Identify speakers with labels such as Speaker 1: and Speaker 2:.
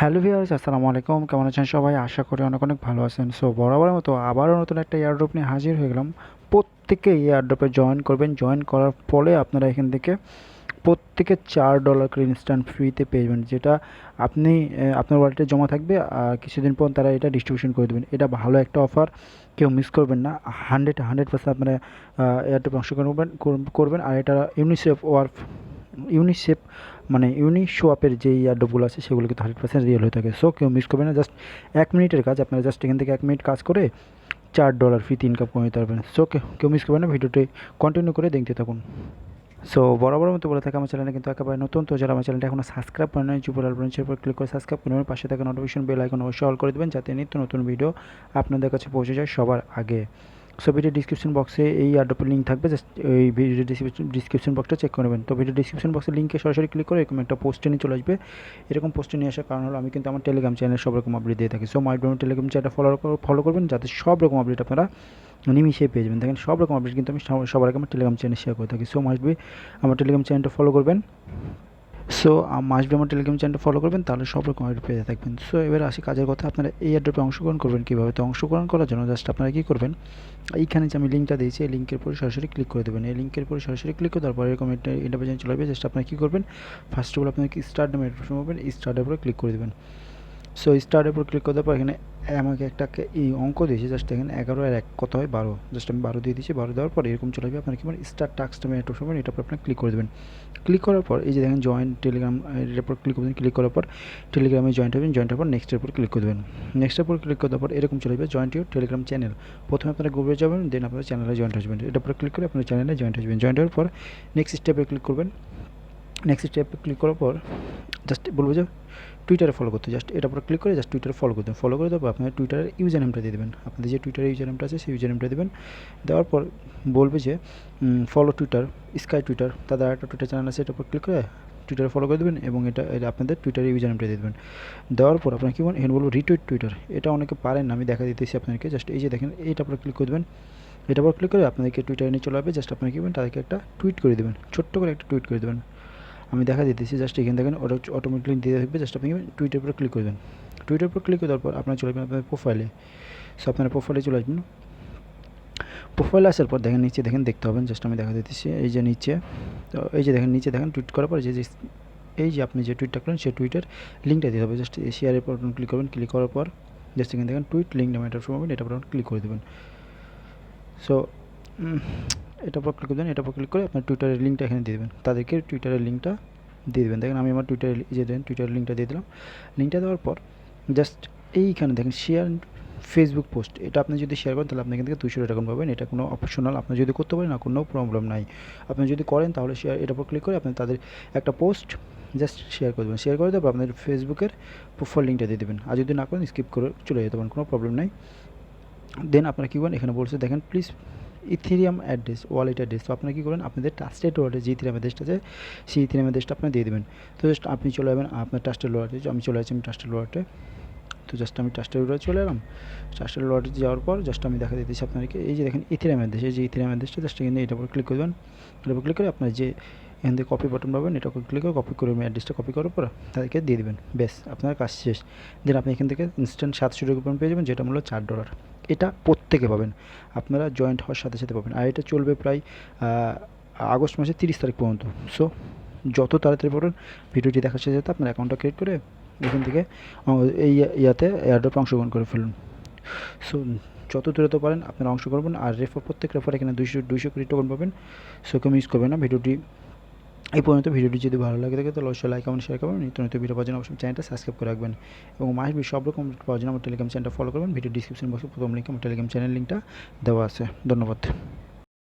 Speaker 1: Hello viewers, আসসালামু আলাইকুম। কেমন আছেন সবাই? আশা করি অনেক অনেক ভালো আছেন। সো বরাবরের মতো আবারও নতুন একটা এয়ারড্রপ নিয়ে হাজির হয়ে গেলাম। প্রত্যেকে এই এয়ারড্রপে জয়েন করবেন। জয়েন করার ফলে আপনারা এখান থেকে প্রত্যেকে $4 করে ইনস্ট্যান্ট ফ্রিতে পেয়ে যাবেন, যেটা আপনি আপনার ওয়ালেটে জমা থাকবে আর কিছুদিন পর তারা এটা ডিস্ট্রিবিউশন করে দেবেন। এটা ভালো একটা অফার, কেউ মিস করবেন না। 100% আপনারা এয়ারড্রপে অংশগ্রহণ করবেন। আর এটা ইউনিসেফ মানে ইউনিসোয়াপের যে এয়ারড্রপগুলো আছে সেগুলো কিন্তু 100% রিয়েল হয়ে থাকে। সো কেউ মিস করবে না। জাস্ট 1 মিনিটের কাজ, আপনারা জাস্ট এখান থেকে 1 মিনিট কাজ করে $4 ফ্রিতে ইনকাম করে নিতে পারবেন। সো কেউ মিস করবে না, ভিডিওটি কন্টিনিউ করে দেখতে থাকুন। সো বরাবর মতো বলে থাকে, আমার চ্যানেলে কিন্তু একেবারে নতুন। তো যারা আমার চ্যানেলটা এখনো সাবস্ক্রাইব করেন নাই, উপর লাল বাটনের উপর ক্লিক করে সাবস্ক্রাইব করে নেবেন। পাশে থাকা নোটিফিকেশন বেল আইকন অবশ্যই অল করে দেবেন, যাতে নিত্য নতুন ভিডিও আপনাদের কাছে পৌঁছে যায় সবার আগে। সো ভিডিও ডিসক্রিপশন বক্সে এই এয়ারড্রপের লিঙ্ক থাকবে, জাস্ট এই ভিডিও ডিসক্রিপশন বক্সটা চেক করে নেবেন। তো ভিডিও ডিসক্রিপশন বক্সের লিঙ্কে সরাসরি ক্লিক করে এরকম একটা পোস্টে নিয়ে চলে আসবে। এরকম পোস্টে নিয়ে আসার কারণ হলো আমি কিন্তু আমার টেলিগ্রাম চ্যানেলে সব রকম আপডেট দিয়ে থাকি। সো মাইথেরুম টেলিগ্রাম চ্যানেলটা ফলো করবেন, যাতে সব রকম আপডেট আপনারা নিমিশে পেয়ে যাবেন। দেখেন সব রকম আপডেট কিন্তু আমি সবার আগে আমার টেলিগ্রাম চ্যানেলে শেয়ার করে থাকি। সো মাস্ট বি আমার টেলিগ্রাম চ্যানেলটা ফলো করবেন। সো মাস্ট বি আমার টেলিগ্রাম চ্যানেলটা ফলো করবেন, তাহলে সব রকম আপডেট পেয়ে থাকবেন। সো এবার আসি কাজের কথা, আপনারা এই এয়ারড্রপে অংশগ্রহণ করবেন কীভাবে? তো অংশগ্রহণ করার জন্য জাস্ট আপনারা কী করবেন, এইখানে যে আমি লিঙ্কটা দিয়েছি এই লিঙ্কের উপরে সরাসরি ক্লিক করে দেবেন। এই লিঙ্কের উপরে সরাসরি ক্লিক করে দেওয়ার পরে এরকম একটা ইন্টারভিউ চলে আসবে। জাস্ট আপনারা কী করবেন, ফার্স্ট অফ অল আপনাকে স্টার্ট নামে অপশন পাবেন, স্টার্টের উপরে ক্লিক করে দেবেন। সো স্টার্টের উপর ক্লিক করার পর এখানে আমাকে একটা এই অঙ্ক দিয়েছে, জাস্ট এখানে 11 আর 1 কত হয় 12। জাস্ট আমি 12 দিয়ে দিয়েছি। 12 দেওয়ার পর এরকম চলে আসবে। আপনার কি মানে স্টার্ট টাস্ক নামে একটা অপশন পাবেন, এটার উপর আপনি ক্লিক করে দেবেন। ক্লিক করার পর এই যে দেখেন জয়েন টেলিগ্রাম, এর উপর ক্লিক করবেন। ক্লিক করার পর টেলিগ্রামে জয়েন্ট হবেন। জয়েন্ট হওয়ার পর নেক্সটের উপর ক্লিক করে দেবেন। নেক্সটের উপর ক্লিক করার পর এরকম চলে যাবে জয়েন্ট ইউর টেলিগ্রাম চ্যানেল। প্রথমে আপনারা গ্রুপে যাবেন, দেন আপনারা চ্যানেলে জয়েন্ট আসবেন। এটার উপর ক্লিক করে আপনার চ্যানেলে জয়েন্ট আসবেন। জয়েন্ট হওয়ার পর নেক্সট স্টেপে ক্লিক করবেন। নেক্সট স্টেপে ক্লিক করার পর জাস্ট বলবো যে টুইটারে ফলো করতে, জাস্ট এটার উপর ক্লিক করে জাস্ট টুইটারে ফলো করতে। ফলো করে দেওয়ার পর আপনার টুইটারের ইউজার নেমটা দিয়ে দেবেন। আপনাদের যে টুইটারের ইউজার নেমটা আছে সেই ইউজার নেমটা দেবেন। দেওয়ার পর বলবে যে ফলো টুইটার, স্কাই টুইটার, তাদের একটা টুইটার চ্যানেল আছে, এটার উপর ক্লিক করে টুইটারে ফলো করে দেবেন এবং এটা আপনাদের টুইটারের ইউজার নেমটা দিয়ে দেবেন। দেওয়ার পর আপনার কী বলবেন, এখানে বলবো রিটুইট টুইটার। এটা অনেকে পারেন না, আমি দেখা দিতেছি আপনাদেরকে। জাস্ট এই যে দেখেন এইটার উপর ক্লিক করে দেবেন। এটার উপর ক্লিক করে আপনাদেরকে টুইটারে নিয়ে চলে আসবে। জাস্ট আপনার কী করবেন, তাদেরকে একটা টুইট করে দেবেন, ছোট্ট করে একটা টুইট করে দেবেন। আমি দেখা দিতেছি, জাস্ট এখানে দেখেন ওটা অটোমেটিকলি দিয়ে থাকবে। জাস্ট আপনি টুইটার উপরে ক্লিক করবেন। টুইটার উপর ক্লিক করে দেওয়ার পর আপনার চলে যাবেন আপনাদের প্রোফাইলে। সো আপনারা প্রোফাইলে চলে আসবেন। প্রোফাইলে আসার পর দেখেন নিচে দেখেন দেখতে হবেন, জাস্ট আমি দেখা দিতেছি এই যে নিচে। তো এই যে দেখেন নিচে দেখেন টুইট করার পর এই যে আপনি যে টুইটটা করেন সেই টুইটার লিঙ্কটা দিতে হবে। জাস্ট শেয়ারের পর ক্লিক করবেন। ক্লিক করার পর জাস্ট এখানে দেখেন টুইট লিঙ্ক নামে একটা অপশন পাবেন, এটার উপর ক্লিক করে দেবেন। সো এটার উপর ক্লিক করবেন। এটার উপর ক্লিক করে আপনার টুইটারের লিঙ্কটা এখানে দিয়ে দেবেন, তাদেরকে টুইটারের লিঙ্কটা দিয়ে দেবেন। দেখেন আমি আমার টুইটারের যে দেন টুইটারের লিঙ্কটা দিয়ে দিলাম। লিঙ্কটা দেওয়ার পর জাস্ট এইখানে দেখেন শেয়ার ফেসবুক পোস্ট, এটা আপনি যদি শেয়ার করেন তাহলে আপনি এখান থেকে $200 পাবেন। এটা কোনো অপশনাল, আপনি যদি করতে পারেন না কোনো প্রবলেম নাই। আপনি যদি করেন তাহলে শেয়ার, এটার উপর ক্লিক করে আপনি তাদের একটা পোস্ট জাস্ট শেয়ার করে দেবেন। শেয়ার করে দেওয়ার পর আপনাদের ফেসবুকের প্রোফাইল লিঙ্কটা দিয়ে দেবেন। আর যদি না করেন স্কিপ করে চলে যেতে পারেন, কোনো প্রবলেম নাই। দেন আপনারা কী করেন, এখানে বলছে দেখেন please Ethereum address, wallet address. তো আপনারা কী করেন, আপনাদের ট্রাস্টেড ওয়ালেটে যে ইথেরিয়াম অ্যাড্রেসটা আছে সেই ইথেরিয়াম অ্যাড্রেসটা আপনি দিয়ে দেবেন। তো জাস্ট আপনি চলে যাবেন আপনার ট্রাস্টেড ওয়ালেটে। আমি চলে আসছি আমি ট্রাস্টেড ওয়ালেটে। তো জাস্ট আমি ট্রাস্টেড ওয়ালেটে চলে এলাম। ট্রাস্টেড ওয়ালেটে যাওয়ার পর জাস্ট আমি দেখা দিতেছি আপনাদেরকে এই যে দেখেন ইথেরিয়াম অ্যাড্রেস, এই যে ইথেরিয়াম অ্যাড্রেসটা জাস্ট এখানে এটার উপর ক্লিক করবেন। এটার উপর ক্লিক করে আপনার যে এখান থেকে কপি বাটন পাবেন, এটা ক্লিক করে কপি করে অ্যাড্রেসটা কপি করার পর তাদেরকে দিয়ে দেবেন। বেশ, আপনার কাজ শেষ। দেন আপনি এখান থেকে ইনস্ট্যান্ট $700 পেয়ে যাবেন, যেটা মূল্য $4। এটা প্রত্যেকে পাবেন, আপনারা জয়েন্ট হওয়ার সাথে সাথে পাবেন। আর এটা চলবে প্রায় আগস্ট মাসের 30 তারিখ পর্যন্ত। সো যত তাড়াতাড়ি পারেন ভিডিওটি দেখার সাথে সাথে আপনার অ্যাকাউন্টটা ক্রিয়েট করে এখান থেকে এই ইয়াতে এয়ারড্রপে অংশগ্রহণ করে ফেলুন। সো যত দ্রুত পারেন আপনারা অংশ করবেন। আর প্রত্যেক রেফার এখানে 200 করে টোকেন পাবেন। সো কেউ মিস করবেন না। ভিডিওটি এই পর্যন্ত। ভিডিওটি যদি ভালো লাগে থাকে তাহলে অবশ্যই লাইক কমেন্ট শেয়ার করবেন। নিত্য নতুন ভিডিও পাওয়ার জন্য অবশ্যই চ্যানেলটা সাবস্ক্রাইব করে রাখবেন এবং মাসবি সব রকম পাওয়ার জন্য আমার টেলিগ্রাম চ্যানেলটা ফলো করবেন। ভিডিও ডিসক্রিপশন বক্সে প্রথম লিঙ্কে আমার টেলিগ্রাম চ্যানেল লিঙ্কটা দেওয়া আছে। ধন্যবাদ।